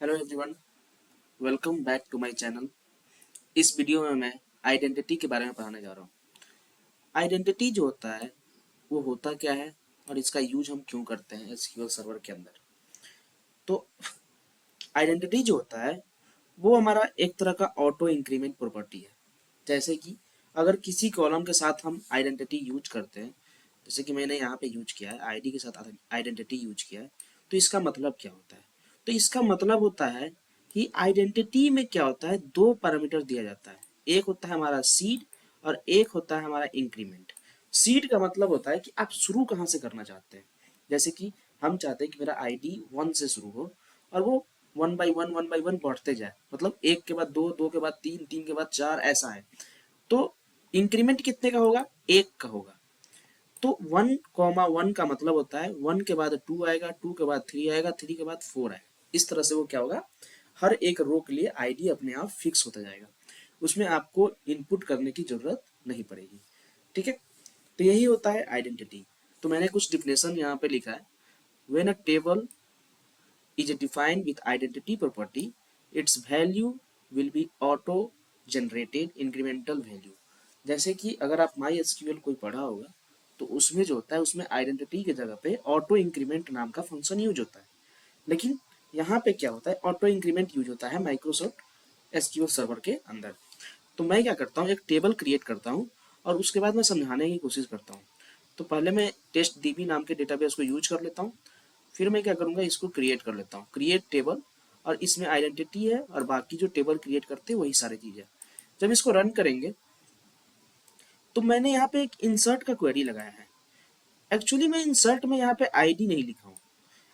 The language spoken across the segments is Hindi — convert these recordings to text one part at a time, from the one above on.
Hello everyone, welcome back to my channel. इस वीडियो में मैं आइडेंटिटी के बारे में पढ़ाने जा रहा हूँ। आइडेंटिटी जो होता है वो होता क्या है और इसका यूज हम क्यों करते हैं एसक्यूएल सर्वर के अंदर। तो आइडेंटिटी जो होता है वो हमारा एक तरह का ऑटो इंक्रीमेंट प्रॉपर्टी है। जैसे कि अगर किसी कॉलम के साथ हम आइडेंटिटी यूज करते हैं, जैसे कि मैंने यहाँ पे यूज किया है, आईडी के साथ आइडेंटिटी यूज किया है, तो इसका मतलब क्या होता है? तो इसका मतलब होता है कि आइडेंटिटी में क्या होता है, दो पैरामीटर दिया जाता है। एक होता है हमारा सीड और एक होता है हमारा इंक्रीमेंट। सीड का मतलब होता है कि आप शुरू कहाँ से करना चाहते हैं। जैसे कि हम चाहते हैं कि मेरा आईडी 1 से शुरू हो और वो 1 बाई 1 बढ़ते जाए, मतलब 1 के बाद 2, 2 के बाद 3, 3 के बाद 4, ऐसा है। तो इंक्रीमेंट कितने का होगा? 1 का होगा। तो 1,1 का मतलब होता है 1 के बाद 2 आएगा, 2 के बाद 3 आएगा, 3 के बाद 4 आएगा। इस तरह से वो क्या होगा, हर एक रो के लिए आईडी अपने आप फिक्स होता जाएगा, उसमें आपको इनपुट करने की जरूरत नहीं पड़ेगी। ठीक है, तो यही होता है आइडेंटिटी। तो मैंने कुछ डिफिनेशन यहाँ पे लिखा है। When a table is defined with identity property, its value will be auto generated incremental value। जैसे कि अगर आप माई एसक्यूएल कोई पढ़ा होगा तो उसमें जो होता है उसमें आइडेंटिटी की जगह पे ऑटो इंक्रीमेंट नाम का फंक्शन यूज होता है। लेकिन यहाँ पे क्या होता है, ऑटो इंक्रीमेंट यूज होता है माइक्रोसॉफ्ट एसक्यूएल सर्वर के अंदर। तो मैं क्या करता हूँ, एक टेबल क्रिएट करता हूँ और उसके बाद मैं समझाने की कोशिश करता हूँ। तो पहले मैं टेस्ट डीबी नाम के डेटाबेस को यूज कर लेता हूँ, फिर मैं क्या करूँगा, इसको क्रिएट कर लेता हूँ, क्रिएट टेबल, और इसमें आइडेंटिटी है और बाकी जो टेबल क्रिएट करते हैं वही सारी चीज़ें। जब इसको रन करेंगे तो मैंने यहाँ पे एक इंसर्ट का क्वेरी लगाया है। एक्चुअली मैं इंसर्ट में यहाँ पे आईडी नहीं लिखा हूँ।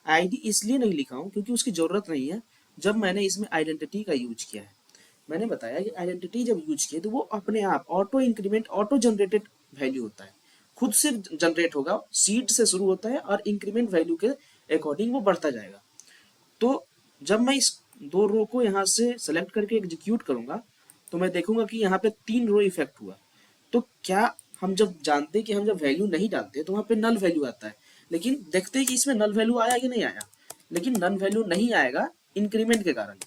आईडी इसलिए नहीं लिखा हूँ क्योंकि उसकी ज़रूरत नहीं है। जब मैंने इसमें आइडेंटिटी का यूज किया है, मैंने बताया कि आइडेंटिटी जब यूज किए तो वो अपने आप auto increment, auto generated value होता है, खुद से जनरेट होगा, सीड से शुरू होता है और इंक्रीमेंट वैल्यू के अकॉर्डिंग वो बढ़ता जाएगा। तो जब मैं इस दो रो को यहाँ से सेलेक्ट करके एग्जीक्यूट करूंगा तो मैं देखूंगा कि यहाँ पे 3 रो इफेक्ट हुआ। तो क्या हम जब जानते हैं कि हम जब वैल्यू नहीं डालते तो वहाँ पे नल वैल्यू आता है, लेकिन देखते हैं कि इसमें नल वैल्यू आया कि नहीं आया। लेकिन नल वैल्यू नहीं आएगा इंक्रीमेंट के कारण।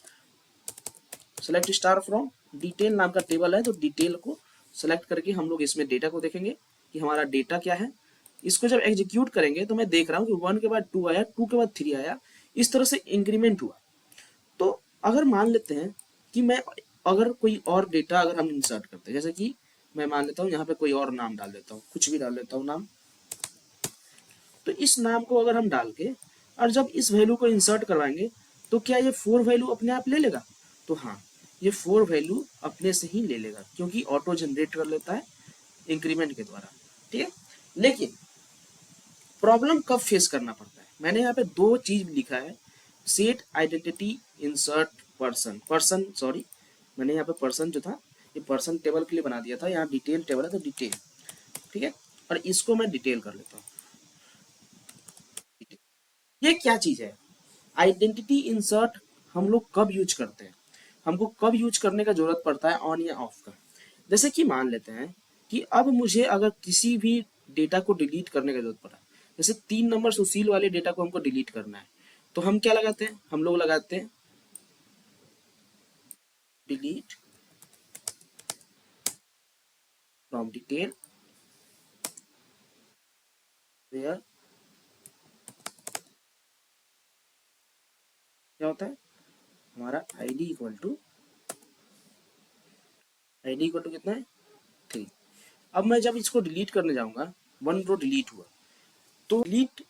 सेलेक्ट स्टार फ्रॉम डिटेल नाम का टेबल है, तो डिटेल को सेलेक्ट करके हम लोग इसमें डेटा को देखेंगे कि हमारा डेटा क्या है। इसको जब एग्जीक्यूट करेंगे तो मैं देख रहा हूँ कि 1 के बाद 2 आया, 2 के बाद 3 आया, इस तरह से इंक्रीमेंट हुआ। तो अगर मान लेते हैं कि मैं, अगर कोई और डेटा अगर हम इंसर्ट करते हैं, जैसे कि मैं मान लेता हूँ यहाँ पे कोई और नाम डाल देता हूँ, कुछ भी डाल देता हूँ नाम। तो इस नाम को अगर हम डाल के और जब इस वैल्यू को इंसर्ट करवाएंगे तो क्या ये 4 वैल्यू अपने आप ले लेगा? तो हाँ, ये 4 वैल्यू अपने से ही ले लेगा क्योंकि ऑटो जनरेट कर लेता है इंक्रीमेंट के द्वारा। ठीक है, लेकिन प्रॉब्लम कब फेस करना पड़ता है, मैंने यहाँ पे दो चीज लिखा है। Set identity insert person, person sorry, मैंने यहाँ पे पर्सन जो था ये पर्सन टेबल के लिए बना दिया था, यहाँ डिटेल टेबल है तो डिटेल। ठीक है, और इसको मैं डिटेल कर लेता हूँ। ये क्या चीज है? आइडेंटिटी इंसर्ट हम लोग कब यूज करते हैं, हमको कब यूज करने का जरूरत पड़ता है, ऑन या ऑफ का। जैसे कि मान लेते हैं कि अब मुझे अगर किसी भी डेटा को डिलीट करने का जरूरत पड़ा, जैसे 3 नंबर सुशील वाले डेटा को हमको डिलीट करना है, तो हम क्या लगाते हैं, हम लोग लगाते हैं डिलीट फ्रॉम डिटेल वेयर, क्या होता है हमारा आईडी इक्वल टू कितना है, 3। अब मैं जब इसको डिलीट करने जाऊंगा, 1 रो डिलीट हुआ, तो delete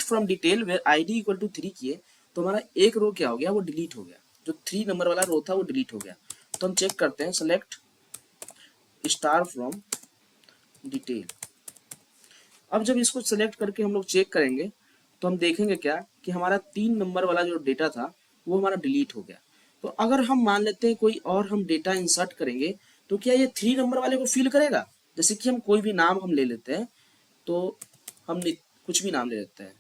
from detail where ID equal to 3 किए तो हमारा एक रो क्या हो गया, वो डिलीट हो गया, जो 3 नंबर वाला रो था वो डिलीट हो गया। तो हम चेक करते हैं, सेलेक्ट स्टार फ्रॉम डिटेल। अब जब इसको सेलेक्ट करके हम लोग चेक करेंगे तो हम देखेंगे क्या कि हमारा 3 नंबर वाला जो डेटा था वो हमारा डिलीट हो गया। तो अगर हम मान लेते हैं कोई और हम डेटा इंसर्ट करेंगे तो क्या ये 3 नंबर वाले को फिल करेगा? जैसे कि हम कोई भी नाम हम ले लेते हैं, तो हम कुछ भी नाम ले लेते हैं,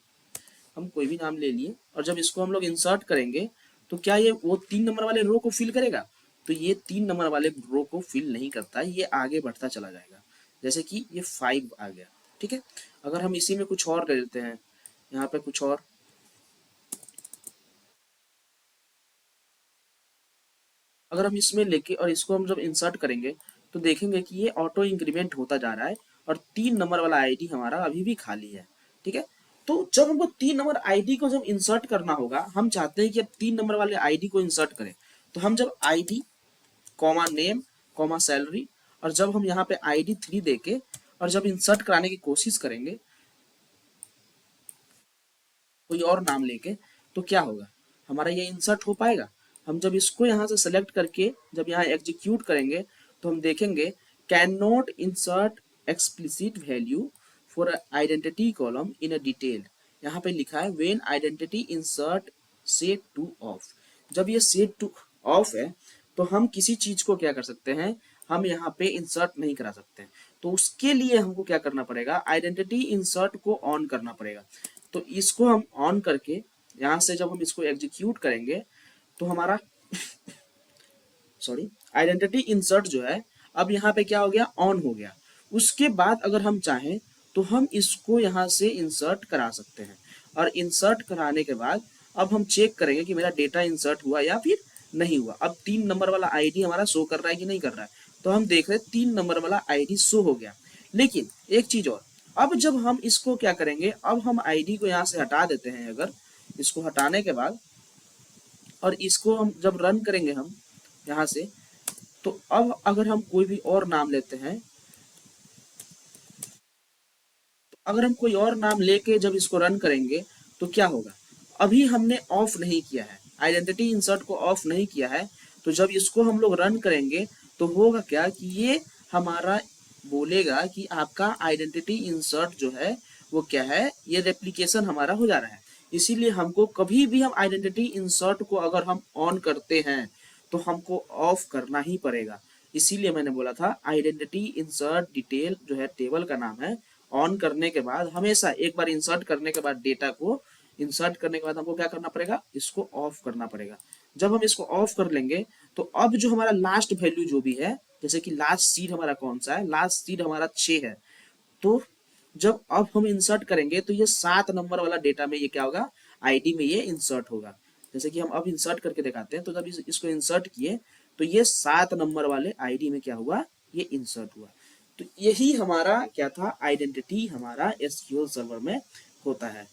हम कोई भी नाम ले लिए और जब इसको हम लोग इंसर्ट करेंगे तो क्या ये वो 3 नंबर वाले रो को फिल करेगा? तो ये 3 नंबर वाले रो को फिल नहीं करता है, ये आगे बढ़ता चला जाएगा। जैसे कि ये 5 आ गया। ठीक है, अगर हम इसी में कुछ और कर देते हैं, यहाँ पे कुछ और, अगर हम इसमें लेके और इसको हम जब इंसर्ट करेंगे तो देखेंगे कि ये ऑटो इंक्रीमेंट होता जा रहा है और 3 नंबर वाला आईडी हमारा अभी भी खाली है। ठीक है, तो जब हमको 3 नंबर आईडी को जब इंसर्ट करना होगा, हम चाहते हैं कि अब 3 नंबर वाले आईडी को इंसर्ट करें, तो हम जब ID comma name comma salary और जब हम यहाँ पे ID 3 देके और जब इंसर्ट कराने की कोशिश करेंगे कोई और नाम लेके, तो क्या होगा, हमारा ये इंसर्ट हो पाएगा। हम जब इसको यहाँ से सेलेक्ट करके जब यहाँ एग्जीक्यूट करेंगे तो हम देखेंगे can not insert explicit value for identity column in a detail. यहाँ पे लिखा है when identity insert set two of. जब ये सेट टू ऑफ है तो हम किसी चीज को क्या कर सकते हैं, हम यहाँ पे इंसर्ट नहीं करा सकते हैं। तो उसके लिए हमको क्या करना पड़ेगा, आइडेंटिटी इंसर्ट को ऑन करना पड़ेगा। तो इसको हम ऑन करके यहाँ से जब हम इसको एग्जीक्यूट करेंगे तो हमारा सॉरी आइडेंटिटी इंसर्ट जो है अब यहाँ पे क्या हो गया, ऑन हो गया। उसके बाद अगर हम चाहें तो हम इसको यहाँ से इंसर्ट करा सकते हैं और इंसर्ट कराने के बाद अब हम चेक करेंगे कि मेरा डेटा इंसर्ट हुआ या फिर नहीं हुआ। अब 3 नंबर वाला आईडी हमारा शो कर रहा है कि नहीं कर रहा है, तो हम देख रहे हैं 3 नंबर वाला आईडी शो हो गया। लेकिन एक चीज और, अब जब हम इसको क्या करेंगे, अब हम आईडी को यहाँ से हटा देते हैं। अगर इसको हटाने के बाद और इसको हम जब रन करेंगे हम यहाँ से, तो अब अगर हम कोई भी और नाम लेते हैं, तो अगर हम कोई और नाम लेके जब इसको रन करेंगे तो क्या होगा, अभी हमने ऑफ नहीं किया है, आइडेंटिटी इंसर्ट को ऑफ नहीं किया है। तो जब इसको हम लोग रन करेंगे तो होगा क्या कि ये हमारा बोलेगा कि आपका आइडेंटिटी इंसर्ट जो है वो क्या है, ये रेप्लिकेशन हमारा हो जा रहा है। इसीलिए हमको कभी भी हम आइडेंटिटी इंसर्ट को अगर हम ऑन करते हैं तो हमको ऑफ करना ही पड़ेगा। इसीलिए मैंने बोला था आइडेंटिटी इंसर्ट डिटेल जो है टेबल का नाम है, ऑन करने के बाद हमेशा एक बार इंसर्ट करने के बाद डेटा को इंसर्ट करने के बाद हमको क्या करना पड़ेगा, इसको ऑफ करना पड़ेगा। जब हम इसको ऑफ कर लेंगे तो अब जो हमारा लास्ट वैल्यू जो भी है, जैसे कि लास्ट सीड हमारा कौन सा है, लास्ट सीड हमारा 6 है। तो जब अब हम इंसर्ट करेंगे तो ये 7 नंबर वाला डेटा में ये क्या होगा, आईडी में ये इंसर्ट होगा। जैसे कि हम अब इंसर्ट करके दिखाते हैं, तो जब इसको इंसर्ट किए तो ये 7 नंबर वाले आईडी में क्या हुआ, ये इंसर्ट हुआ। तो यही हमारा क्या था, आइडेंटिटी हमारा एसक्यूएल सर्वर में होता है।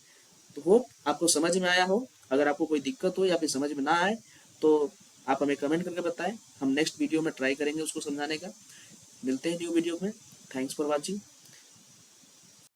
तो होप आपको समझ में आया हो। अगर आपको कोई दिक्कत हो या फिर समझ में ना आए तो आप हमें कमेंट करके बताएं, हम नेक्स्ट वीडियो में ट्राई करेंगे उसको समझाने का। मिलते हैं न्यू वीडियो में। Thanks for watching.